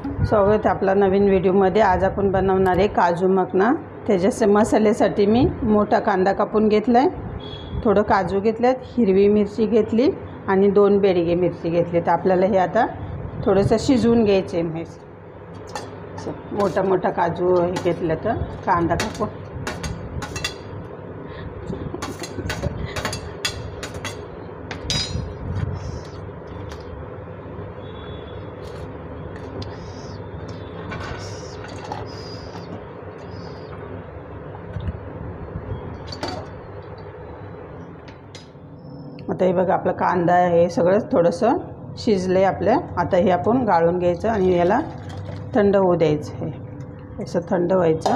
स्वागत आहे आपला नवीन व्हिडिओमध्ये। आज आपण बनवणार आहे काजू मखना। त्याच्या मसाल्यासाठी मी मोठा कांदा कापून घेतलाय, थोडं काजू घेतलेत, हिरवी मिरची घेतली आणि 2 बेडगे मिरची घेतली। तर आपल्याला हे आता थोडंसं शिजवून घ्यायचे आहे। मोठा मोठा काजू हे घेतलं तर कांदा कापून आता हे बघा आपला कांदा हे सगळं थोडंसं शिजले आपल्या। आता हे आपण गाळून घ्यायचं आणि याला थंड होऊ द्यायचं। हे असं थंड व्हायचं।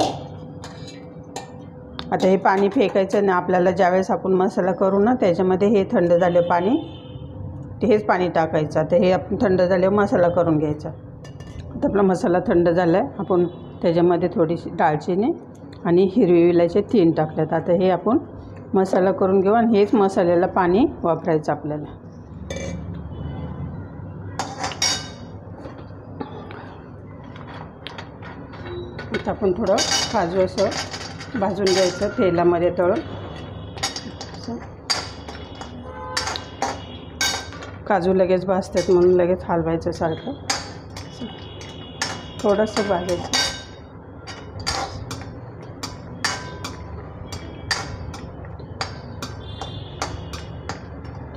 आता हे पाणी फेकायचं ना आपल्याला। ज्यावेळेस आपण मसाला करू ना त्याच्यामध्ये हे थंड झाले पाणी हेच पाणी टाकायचं। आता हे आपण थंड झाल्यावर मसाला करून घ्यायचा। आता आपला मसाला थंड झाला आहे। आपण त्याच्यामध्ये थोडीशी दालचिनी आणि हिरवी इलायची 3 टाकल्यात। आता हे आपण मसाला करून घेऊ आणि हेच मसाल्याला पाणी वापरायचं आपल्याला। आता आपण थोडं काजू असं भाजून घ्यायचं तेलामध्ये तळून। काजू लगेच भाजतात म्हणून लगेच हलवायचं सारखं, थोडंसं भाजायचं।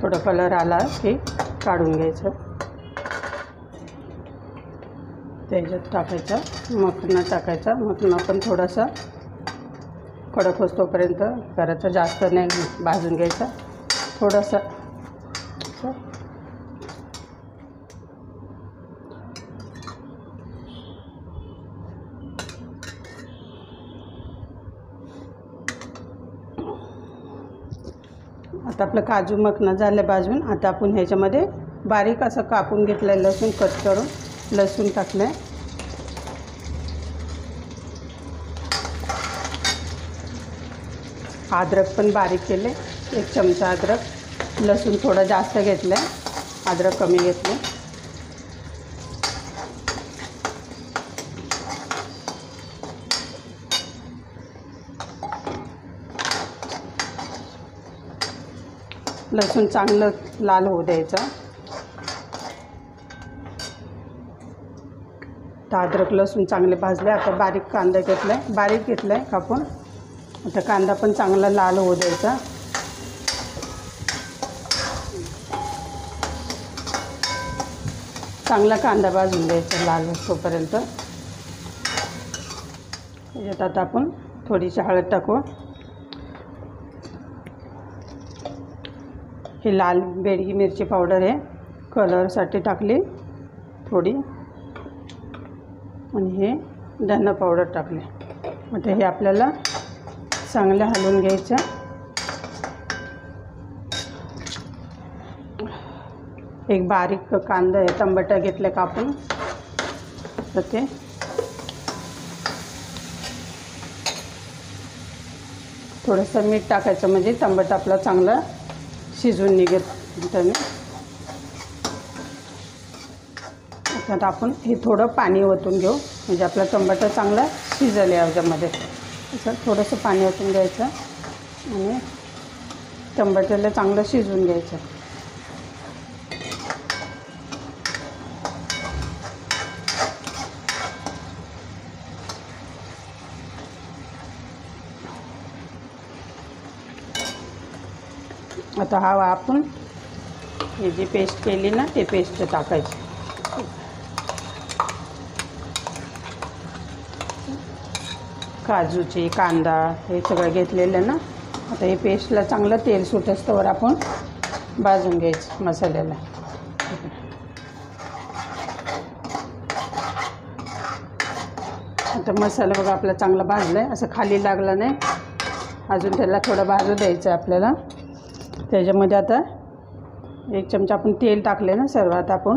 थोडा कलर आला की काढून घ्यायचं। त्याच्यात टाकायचं मखना टाकायचा। मखना पण थोडासा कडक होतोपर्यंत करायचं, जास्त नाही भाजून घ्यायचा, थोडासा। आता आपलं काजू मखना झालं भाजून। आता आपण ह्याच्यामध्ये बारीक असं कापून घेतलं आहे लसूण, कट करून लसूण टाकलं आहे। अद्रक पण बारीक केले, 1 चमचा अद्रक। लसूण थोडं जास्त घेतलं आहे, अद्रक कमी घेतलं। लसूण चांगलं लाल होऊ द्यायचं। तर अद्रक लसूण चांगले भाजले। आता बारीक कांदा घेतलाय, बारीक घेतलाय कापून। आता कांदा पण चांगला लाल होऊ द्यायचा। चांगला कांदा भाजून द्यायचा लाल होईपर्यंत। याच्यात आता आपण थोडीशी हळद टाकू। ही लाल बेडगी मिरची पावडर आहे, कलरसाठी टाकली थोडी, आणि हे धना पावडर टाकले। आता हे आपल्याला चांगलं हलवून घ्यायचं। एक बारीक कांदा आहे, टमाटा घेतले कापून, तर ते थोडंसं मीठ टाकायचं म्हणजे टमाटा आपला चांगला शिजून निघेल त्याने। आता आपण हे थोडं पाणी ओतून घेऊ म्हणजे आपला टमाटा चांगला शिजेल याच्यामध्ये। असं थोडंसं पाणी ओतून घ्यायचं आणि टमाट्याला चांगलं शिजवून घ्यायचं। आता हा आपण ही जी पेस्ट केली ना ते पेस्ट टाकायची। काजूची, कांदा हे सगळं घेतलेलं ना। आता हे पेस्टला चांगलं तेल सुटस्तवर आपण भाजून घ्यायचं मसाल्याला। आता मसाला बघा आपला चांगला भाजला आहे, असं खाली लागला नाही अजून, त्याला थोडं भाजू द्यायचं आपल्याला। त्याच्यामध्ये आता 1 चमचा आपण तेल टाकले ना सर्व, आता आपण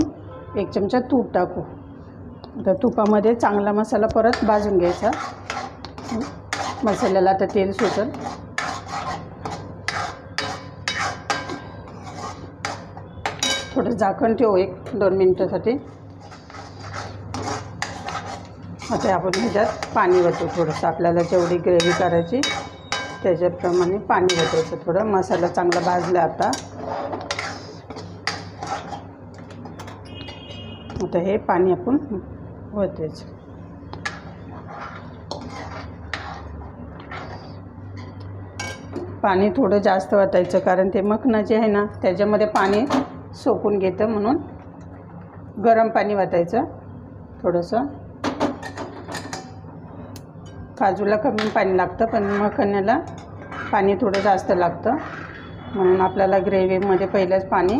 1 चमचा तूप टाकू। आता तुपामध्ये चांगला मसाला परत भाजून घ्यायचा। मसाल्याला आता तेल सुटेल। थोडं झाकण ठेवू 1-2 मिनिटासाठी। आता आपण ह्याच्यात पाणी वतो थोडंसं, आपल्याला जेवढी ग्रेव्ही करायची त्याच्याप्रमाणे पाणी वतायचं थोडं. मसाला चांगला भाजला आता हे पाणी आपण वतायचं. पाणी थोडं जास्त वतायचं, कारण ते मखना जे आहे ना त्याच्यामध्ये पाणी सोकून घेतं, म्हणून गरम पाणी वतायचं थोडंसं. काजूला कमी पाणी लागतं, पण मखण्याला पाणी थोडं जास्त लागतं, म्हणून आपल्याला ग्रेव्हीमध्ये पहिलेच पाणी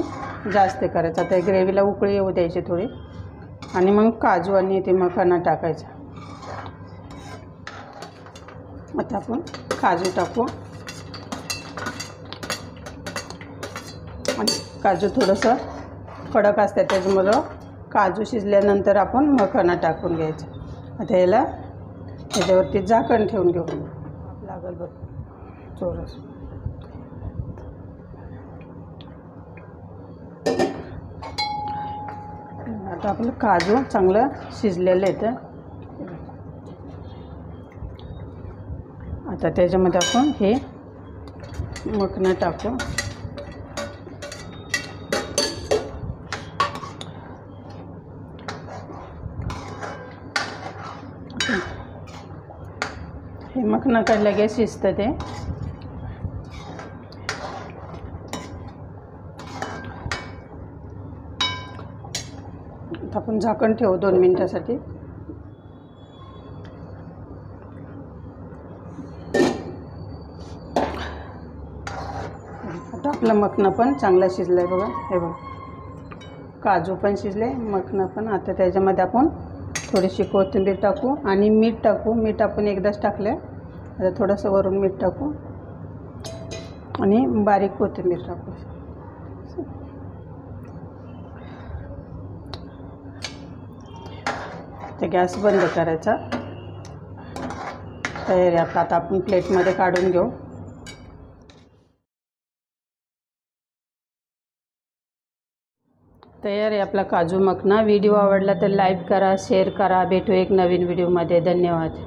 जास्त करायचं. आता ग्रेव्हीला उकळी येऊ द्यायची थोडी, आणि मग काजू आणि ते मखना टाकायचा. आता आपण काजू टाकू, आणि काजू थोडंसं कडक असतं त्याच्यामुळं काजू शिजल्यानंतर आपण मखना टाकून घ्यायचं. आता याला त्याच्यावरती झाकण ठेवून घेऊ, लागल बघ चोरस. आता आपलं काजू चांगलं शिजलेलं आहे. आता त्याच्यामध्ये आपण हे मखना टाकू. हे मखना काय लगेच शिजतं ते. आपण झाकण ठेवू 2 मिनिटासाठी. आता आपला मखना पण चांगला शिजला आहे बघा. हे बघा, काजू पण शिजले, मखना पण. आता त्याच्यामध्ये आपण थोडीशी कोथिंबीर टाकू आणि मीठ टाकू. मीठ आपण एकदाच टाकलं, आता थोडंसं वरून मीठ टाकू आणि बारीक कोथिंबीर टाकू. ते गॅस बंद करायचा. तयार आहे आपला. आता आपण प्लेटमध्ये काढून घेऊ. तयार आहे आपला काजू मखना. व्हिडिओ आवडला तर लाईक करा, शेअर करा. भेटू एक नवीन व्हिडिओमध्ये. धन्यवाद.